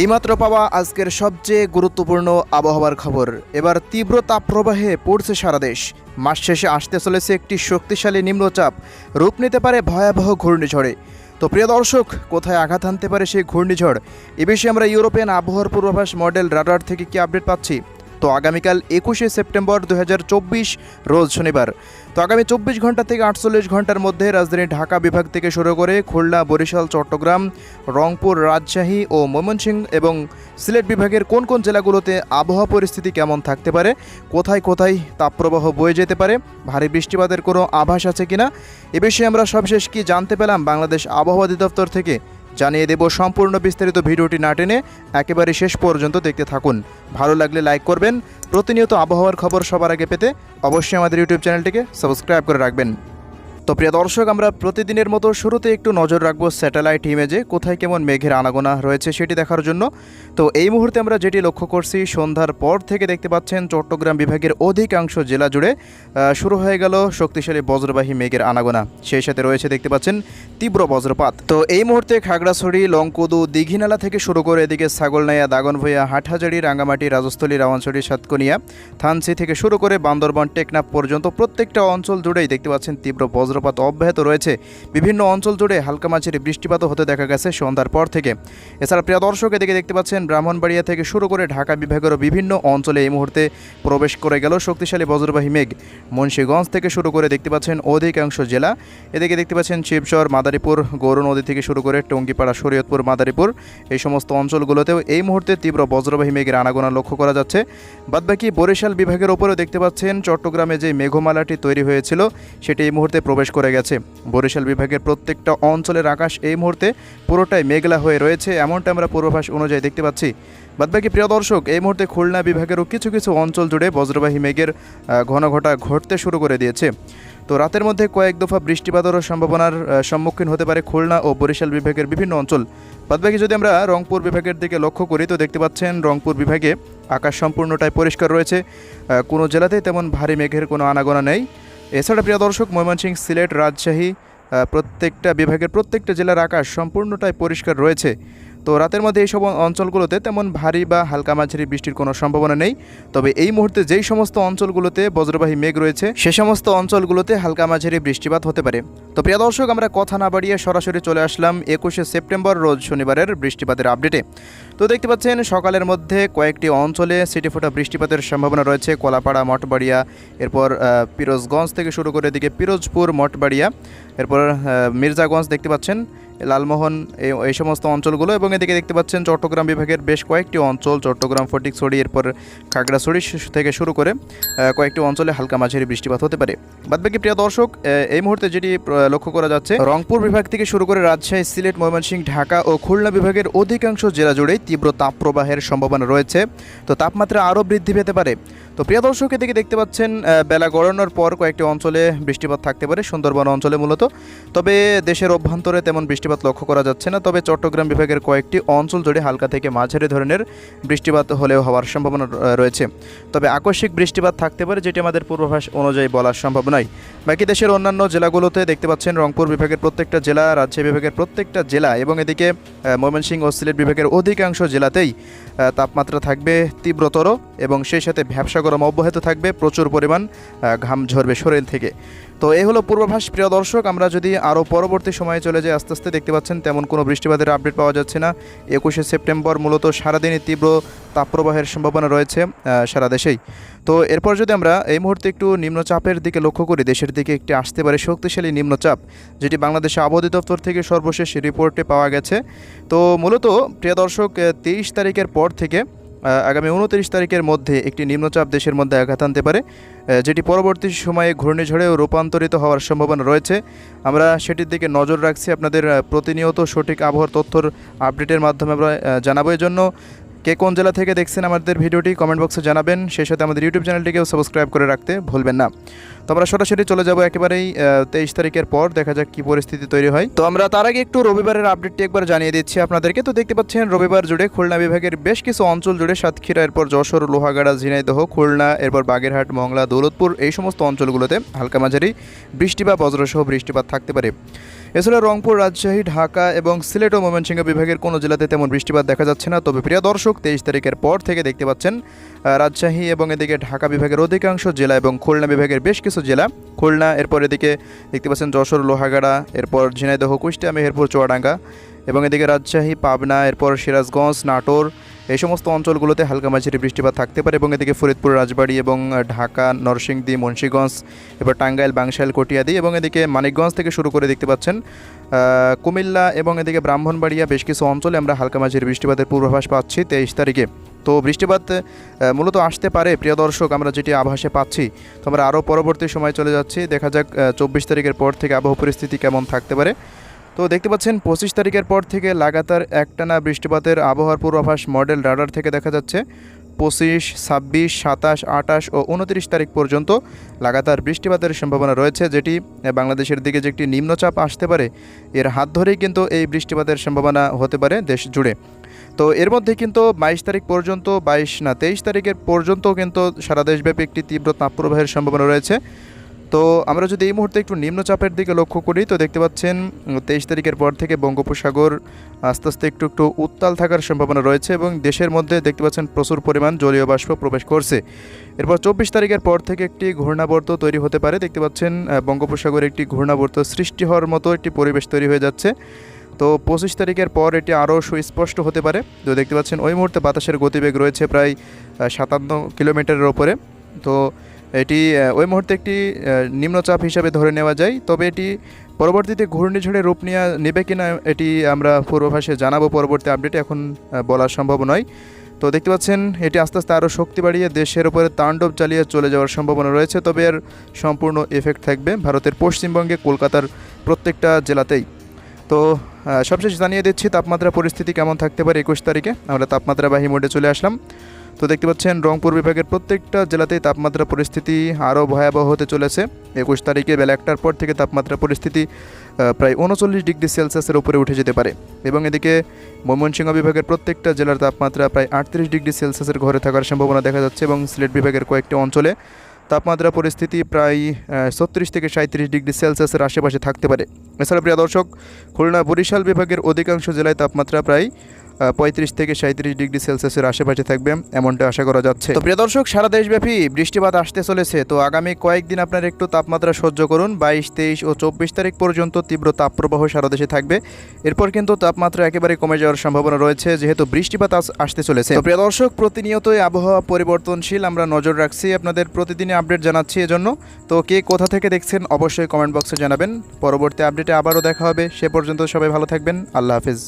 এইমাত্র পাওয়া আজকের সবচেয়ে গুরুত্বপূর্ণ আবহাওয়ার খবর। এবার তীব্র তাপপ্রবাহে পড়ছে সারা দেশ। মাস শেষে আসতে চলেছে একটি শক্তিশালী নিম্নচাপ, রূপ নিতে পারে ভয়াবহ ঘূর্ণিঝড়ে। তো প্রিয় দর্শক, কোথায় আঘাত হানতে পারে সেই ঘূর্ণিঝড়, এ বিষয়ে আমরা ইউরোপিয়ান আবহাওয়ার পূর্বাভাস মডেল রাডার থেকে কি আপডেট পাচ্ছি। তো আগামীকাল 21শে সেপ্টেম্বর 2024 রোজ শনিবার। তো আগামী 24 ঘন্টা থেকে 48 ঘন্টার মধ্যে রাজধানী ঢাকা বিভাগ থেকে শুরু করে খুলনা, বরিশাল, চট্টগ্রাম, রংপুর, রাজশাহী ও ময়মনসিংহ এবং সিলেট বিভাগের কোন কোন জেলাগুলোতে আবহাওয়া পরিস্থিতি কেমন থাকতে পারে, কোথায় কোথায় তাপপ্রবাহ বয়ে যেতে পারে, ভারী বৃষ্টিপাতের কোনো আভাস আছে কিনা, এ বিষয়ে আমরা সবশেষ কি জানতে পেলাম বাংলাদেশ আবহাওয়া অধিদপ্তর থেকে, জানিয়ে দেব। সম্পূর্ণ বিস্তারিত ভিডিওটি না টেনে একেবারে শেষ পর্যন্ত দেখতে থাকুন। ভালো লাগলে লাইক করবেন। প্রতিনিয়ত আবহাওয়ার খবর সবার আগে পেতে অবশ্যই আমাদের ইউটিউব চ্যানেলটিকে সাবস্ক্রাইব করে রাখবেন। তো প্রিয় দর্শক, আমরা প্রতিদিনের মতো শুরুতে একটু নজর রাখবো স্যাটেলাইট ইমেজে কোথায় কেমন মেঘের আনাগোনা রয়েছে সেটি দেখার জন্য। তো এই মুহূর্তে আমরা যেটি লক্ষ্য করছি, সন্ধ্যার পর থেকে দেখতে পাচ্ছেন চট্টগ্রাম বিভাগের অধিকাংশ জেলা জুড়ে শুরু হয়ে গেল শক্তিশালী বজ্রবাহী মেঘের আনাগোনা। সেই সাথে রয়েছে দেখতে পাচ্ছেন তীব্র বজ্রপাত। তো এই মুহূর্তে খাগড়াছড়ি, লংকুদু, দীঘিনালা থেকে শুরু করে এদিকে ছাগলনাইয়া, দাগনভূঞা, হাটহাজারি, রাঙ্গামাটি, রাজস্থলী, রাওয়ানছড়ি, সাতকনিয়া, থানচি থেকে শুরু করে বান্দরবান, টেকনাফ পর্যন্ত প্রত্যেকটা অঞ্চল জুড়েই দেখতে পাচ্ছেন তীব্র বজ্রপাত অব্যাহত রয়েছে। বিভিন্ন অঞ্চল জুড়ে হালকা মাঝারি বৃষ্টিপাতও হতে দেখা গেছে সন্ধ্যার পর থেকে। এছাড়া প্রিয় দর্শক, এদিকে দেখতে পাচ্ছেন ব্রাহ্মণবাড়িয়া থেকে শুরু করে ঢাকা বিভাগেরও বিভিন্ন অঞ্চলে এই মুহূর্তে প্রবেশ করে গেল শক্তিশালী বজ্রবাহী মেঘ। মুন্সিগঞ্জ থেকে শুরু করে দেখতে পাচ্ছেন অধিকাংশ জেলা, এদিকে দেখতে পাচ্ছেন শিবচর, মাদারীপুর, গৌর নদী থেকে শুরু করে টঙ্গিপাড়া, শরীয়তপুর, মাদারীপুর, এই সমস্ত অঞ্চলগুলোতেও এই মুহূর্তে তীব্র বজ্রবাহী মেঘের আনাগোনা লক্ষ্য করা যাচ্ছে। বাদবাকি বরিশাল বিভাগের ওপরেও দেখতে পাচ্ছেন চট্টগ্রামে যে মেঘমালাটি তৈরি হয়েছিল সেটি এই মুহূর্তে প্রবেশ করে গেছে। বরিশাল বিভাগের প্রত্যেকটা অঞ্চলের আকাশ এই মুহূর্তে পুরোটাই মেঘলা হয়ে রয়েছে, এমনটা আমরা পূর্বাভাস অনুযায়ী দেখতে পাচ্ছি। বাদবাকি প্রিয় দর্শক, এই মুহূর্তে খুলনা বিভাগেরও কিছু কিছু অঞ্চল জুড়ে বজ্রবাহী মেঘের ঘনঘটা ঘটতে শুরু করে দিয়েছে। তো রাতের মধ্যে কয়েক দফা বৃষ্টিপাতেরও সম্ভাবনার সম্মুখীন হতে পারে খুলনা ও বরিশাল বিভাগের বিভিন্ন অঞ্চল। বাদবাকি যদি আমরা রংপুর বিভাগের দিকে লক্ষ্য করি, তো দেখতে পাচ্ছেন রংপুর বিভাগে আকাশ সম্পূর্ণটাই পরিষ্কার রয়েছে, কোনো জেলাতেই তেমন ভারী মেঘের কোনো আনাগোনা নেই। এছাড়া প্রিয় দর্শক, ময়মনসিংহ, সিলেট, রাজশাহী প্রত্যেকটা বিভাগের প্রত্যেকটা জেলার আকাশ সম্পূর্ণটাই পরিষ্কার রয়েছে। তো রাতের মধ্যে এইসব অঞ্চলগুলোতে তেমন ভারী বা হালকা মাঝারি বৃষ্টির কোনো সম্ভাবনা নেই। তবে এই মুহূর্তে যেই সমস্ত অঞ্চলগুলোতে বজ্রবাহী মেঘ রয়েছে সে সমস্ত অঞ্চলগুলোতে হালকা মাঝারি বৃষ্টিপাত হতে পারে। তো প্রিয় দর্শক, আমরা কথা না বাড়িয়ে সরাসরি চলে আসলাম 21শে সেপ্টেম্বর রোজ শনিবারের বৃষ্টিপাতের আপডেটে। তো দেখতে পাচ্ছেন সকালের মধ্যে কয়েকটি অঞ্চলে ছিটেফোঁটা বৃষ্টিপাতের সম্ভাবনা রয়েছে। কলাপাড়া, মঠবাড়িয়া, এরপর পিরোজগঞ্জ থেকে শুরু করে এদিকে পিরোজপুর, মঠবাড়িয়া, এরপর মির্জাগঞ্জ দেখতে পাচ্ছেন, লালমোহন, এই সমস্ত অঞ্চলগুলো, এবং এদিকে দেখতে পাচ্ছেন চট্টগ্রাম বিভাগের বেশ কয়েকটি অঞ্চল, চট্টগ্রাম, ফটিকছড়ি, এরপর খাগড়াছড়ি থেকে শুরু করে কয়েকটি অঞ্চলে হালকা মাঝারি বৃষ্টিপাত হতে পারে। বাদবাকি প্রিয় দর্শক, এই মুহূর্তে যেটি লক্ষ্য করা যাচ্ছে, রংপুর বিভাগ থেকে শুরু করে রাজশাহী, সিলেট, ময়মনসিংহ, ঢাকা ও খুলনা বিভাগের অধিকাংশ জেলা জুড়েই তীব্র তাপপ্রবাহের সম্ভাবনা রয়েছে। তো তাপমাত্রা আরও বৃদ্ধি পেতে পারে। তো প্রিয় দর্শক, এদিকে দেখতে পাচ্ছেন বেলা গড়ানোর পর কয়েকটি অঞ্চলে বৃষ্টিপাত থাকতে পারে, সুন্দরবন অঞ্চলে মূলত। তবে দেশের অভ্যন্তরে তেমন বৃষ্টিপাত লক্ষ্য করা যাচ্ছে না। তবে চট্টগ্রাম বিভাগের কয়েকটি অঞ্চল জুড়ে হালকা থেকে মাঝারি ধরনের বৃষ্টিপাত হলেও হওয়ার সম্ভাবনা রয়েছে। তবে আকস্মিক বৃষ্টিপাত থাকতে পারে, যেটি আমাদের পূর্বাভাস অনুযায়ী বলা সম্ভব নয়। বাকি দেশের অন্যান্য জেলাগুলোতে দেখতে পাচ্ছেন রংপুর বিভাগের প্রত্যেকটা জেলা, রাজশাহী বিভাগের প্রত্যেকটা জেলা এবং এদিকে ময়মনসিংহ ও সিলেট বিভাগের অধিকাংশ জেলাতেই তাপমাত্রা থাকবে তীব্রতর এবং সেই সাথে ভ্যাপসা গরম অব্যাহত থাকবে, প্রচুর পরিমাণ ঘাম ঝরবে শরীর থেকে। তো এই হলো পূর্বাভাস প্রিয় দর্শক। আমরা যদি আরও পরবর্তী সময়ে চলে যাই, আস্তে আস্তে দেখতে পাচ্ছেন তেমন কোনো বৃষ্টিপাতের আপডেট পাওয়া যাচ্ছে না। 21শে সেপ্টেম্বর মূলত সারাদিনই তীব্র তাপপ্রবাহের সম্ভাবনা রয়েছে সারা দেশেই। তো এরপর যদি আমরা এই মুহূর্তে একটু নিম্নচাপের দিকে লক্ষ্য করি, দেশের দিকে একটি আসতে পারে শক্তিশালী নিম্নচাপ, যেটি বাংলাদেশ আবহাওয়া অধিদপ্তর থেকে সর্বশেষ রিপোর্টে পাওয়া গেছে। তো মূলত প্রিয় দর্শক, 23 তারিখের পর থেকে আগামী 29 তারিখের মধ্যে একটি নিম্নচাপ দেশের মধ্যে আঘাত আনতে পারে, যেটি পরবর্তী সময়ে ঘূর্ণিঝড়েও রূপান্তরিত হওয়ার সম্ভাবনা রয়েছে। আমরা সেটির দিকে নজর রাখছি, আপনাদের প্রতিনিয়ত সঠিক আবহাওয়ার তথ্যর আপডেটের মাধ্যমে আমরা জানাবো। এই জন্য কে কোন জেলা থেকে দেখছেন আমাদের ভিডিওটি কমেন্ট বক্সে জানাবেন, সেই সাথে আমাদের ইউটিউব চ্যানেলটিকেও সাবস্ক্রাইব করে রাখতে ভুলবেন না। তো আমরা সরাসরি চলে যাব একেবারেই 23 তারিখের পর, দেখা যাক কী পরিস্থিতি তৈরি হয়। তো আমরা তার আগে একটু রবিবারের আপডেটটি একবার জানিয়ে দিচ্ছি আপনাদেরকে। তো দেখতে পাচ্ছেন রবিবার জুড়ে খুলনা বিভাগের বেশ কিছু অঞ্চল জুড়ে, সাতক্ষীরা, এরপর যশোর, লোহাগাড়া, ঝিনাইদহ, খুলনা, এরপর বাগেরহাট, মংলা, দৌলতপুর, এই সমস্ত অঞ্চলগুলোতে হালকা মাঝারি বৃষ্টি বা বজ্রসহ বৃষ্টিপাত থাকতে পারে। এছাড়া রংপুর, রাজশাহী, ঢাকা এবং সিলেট ও ময়মনসিংহ বিভাগের কোনো জেলাতে তেমন বৃষ্টিপাত দেখা যাচ্ছে না। তবে প্রিয় দর্শক, 23 তারিখের পর থেকে দেখতে পাচ্ছেন রাজশাহী এবং এদিকে ঢাকা বিভাগের অধিকাংশ জেলা এবং খুলনা বিভাগের বেশ কিছু জেলা, খুলনা, এরপর এদিকে দেখতে পাচ্ছেন যশোর, লোহাগাড়া, এরপর ঝিনাইদহ, কুষ্টিয়া, মেহেরপুর, চুয়াডাঙ্গা এবং এদিকে রাজশাহী, পাবনা, এরপর সিরাজগঞ্জ, নাটোর, এই সমস্ত অঞ্চলগুলোতে হালকা মাঝারি বৃষ্টিপাত থাকতে পারে এবং এদিকে ফরিদপুর, রাজবাড়ী এবং ঢাকা, নরসিংদী, মুন্সিগঞ্জ, এবার টাঙ্গাইল, বাংশাইল, কটিয়াদি এবং এদিকে মানিকগঞ্জ থেকে শুরু করে দেখতে পাচ্ছেন কুমিল্লা এবং এদিকে ব্রাহ্মণবাড়িয়া, বেশ কিছু অঞ্চলে আমরা হালকা মাঝারি বৃষ্টিপাতের পূর্বাভাস পাচ্ছি 23 তারিখে। তো বৃষ্টিপাত মূলত আসতে পারে প্রিয় দর্শক, আমরা যেটি আভাসে পাচ্ছি। তো আমরা আরও পরবর্তী সময় চলে যাচ্ছি, দেখা যাক 24 তারিখের পর থেকে আবহাওয়া পরিস্থিতি কেমন থাকতে পারে। তো দেখতে পাচ্ছেন 25 তারিখের পর থেকে লাগাতার একটানা বৃষ্টিপাতের আবহাওয়ার পূর্বাভাস মডেল রাডার থেকে দেখা যাচ্ছে 25, 26, 27, 28 ও 29 তারিখ পর্যন্ত লাগাতার বৃষ্টিপাতের সম্ভাবনা রয়েছে, যেটি বাংলাদেশের দিকে যে একটি নিম্নচাপ আসতে পারে এর হাত ধরেই কিন্তু এই বৃষ্টিপাতের সম্ভাবনা হতে পারে দেশ জুড়ে। তো এর মধ্যে কিন্তু 22 তারিখ পর্যন্ত, 23 তারিখের পর্যন্ত কিন্তু সারা দেশব্যাপী একটি তীব্র তাপপ্রবাহের সম্ভাবনা রয়েছে। তো আমরা যদি এই মুহূর্তে একটু নিম্নচাপের দিকে লক্ষ্য করি, তো দেখতে পাচ্ছেন 23 তারিখের পর থেকে বঙ্গোপসাগর আস্তে আস্তে একটু উত্তাল থাকার সম্ভাবনা রয়েছে এবং দেশের মধ্যে দেখতে পাচ্ছেন প্রচুর পরিমাণ জলীয় বাষ্প প্রবেশ করছে। এরপর 24 তারিখের পর থেকে একটি ঘূর্ণাবর্ত তৈরি হতে পারে, দেখতে পাচ্ছেন বঙ্গোপসাগরে একটি ঘূর্ণাবর্ত সৃষ্টি হওয়ার মতো একটি পরিবেশ তৈরি হয়ে যাচ্ছে। তো 25 তারিখের পর এটি আরও সুস্পষ্ট হতে পারে। তো দেখতে পাচ্ছেন ওই মুহূর্তে বাতাসের গতিবেগ রয়েছে প্রায় 57 কিলোমিটারের ওপরে। তো এটি ওই মুহূর্তে একটি নিম্নচাপ হিসাবে ধরে নেওয়া যায়, তবে এটি পরবর্তীতে ঘূর্ণিঝড়ের রূপ নেবে কিনা এটি আমরা পূর্বাভাসে জানাবো পরবর্তী আপডেটে, এখন বলা সম্ভব নয়। তো দেখতে পাচ্ছেন এটি আস্তে আস্তে আরও শক্তি বাড়িয়ে দেশের উপরে তাণ্ডব চালিয়ে চলে যাওয়ার সম্ভাবনা রয়েছে, তবে এর সম্পূর্ণ এফেক্ট থাকবে ভারতের পশ্চিমবঙ্গে, কলকাতার প্রত্যেকটা জেলাতেই। তো সবশেষ জানিয়ে দিচ্ছি তাপমাত্রা পরিস্থিতি কেমন থাকতে পারে 21 তারিখে। আমরা তাপমাত্রাবাহী মোডে চলে আসলাম। তো দেখতে পাচ্ছেন রংপুর বিভাগের প্রত্যেকটা জেলাতেই তাপমাত্রা পরিস্থিতি আরও ভয়াবহ হতে চলেছে। 21 তারিখে বেলা 1টার পর থেকে তাপমাত্রা পরিস্থিতি প্রায় 39 ডিগ্রি সেলসিয়াসের উপরে উঠে যেতে পারে এবং এদিকে ময়মনসিংহ বিভাগের প্রত্যেকটা জেলার তাপমাত্রা প্রায় 38 ডিগ্রি সেলসিয়াসের ঘরে থাকার সম্ভাবনা দেখা যাচ্ছে এবং সিলেট বিভাগের কয়েকটি অঞ্চলে তাপমাত্রা পরিস্থিতি প্রায় 36 থেকে 37 ডিগ্রি সেলসিয়াসের আশেপাশে থাকতে পারে। এছাড়া প্রিয় দর্শক, খুলনা, বরিশাল বিভাগের অধিকাংশ জেলায় তাপমাত্রা প্রায় 35 থেকে 37 ডিগ্রি সেলসিয়াসের আশেপাশে থাকবে এমনটা আশা করা যাচ্ছে। তো প্রিয় দর্শক, সারা দেশব্যাপী বৃষ্টিপাত আসতে চলেছে। তো আগামী কয়েকদিন আপনারা একটু তাপমাত্রা সহ্য করুন। 22, 23 ও 24 তারিখ পর্যন্ত তীব্র তাপপ্রবাহ সারা দেশে থাকবে। এরপর কিন্তু তাপমাত্রা একেবারে কমে যাওয়ার সম্ভাবনা রয়েছে, যেহেতু বৃষ্টিপাত আসতে চলেছে। তো প্রিয় দর্শক, প্রতিনিয়তই আবহাওয়া পরিবর্তনশীল, আমরা নজর রাখছি, আপনাদের প্রতিদিনই আপডেট জানাচ্ছি এজন্য। তো কে কোথা থেকে দেখছেন অবশ্যই কমেন্ট বক্সে জানাবেন। পরবর্তী আপডেটে আবারও দেখা হবে, সে পর্যন্ত সবাই ভালো থাকবেন। আল্লাহ হাফেজ।